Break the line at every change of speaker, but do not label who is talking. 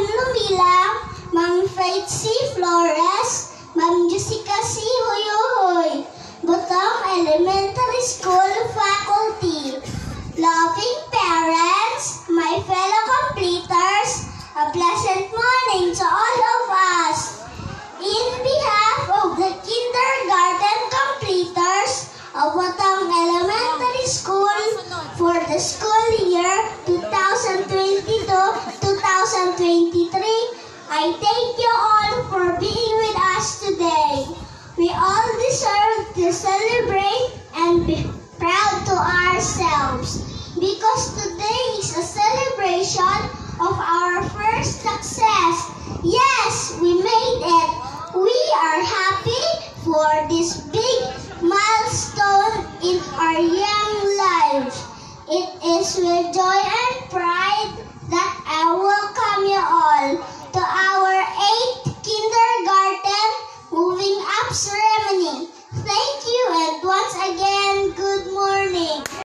Lumilang, Ma'am Faith C. Flores, Ma'am Jessica C. Huyuhoy, Butong Elementary School Faculty, loving parents, my fellow completers, a pleasant morning to all of us. In behalf of the kindergarten completers of Butong Elementary School for the school year 2022-2023, I thank you all for being with us today. We all deserve to celebrate and be proud to ourselves because today is a celebration of our first success. Yes, we made it. We are happy for this big milestone in our young lives. It is with joy and pride that I welcome you all to our 8th kindergarten Moving Up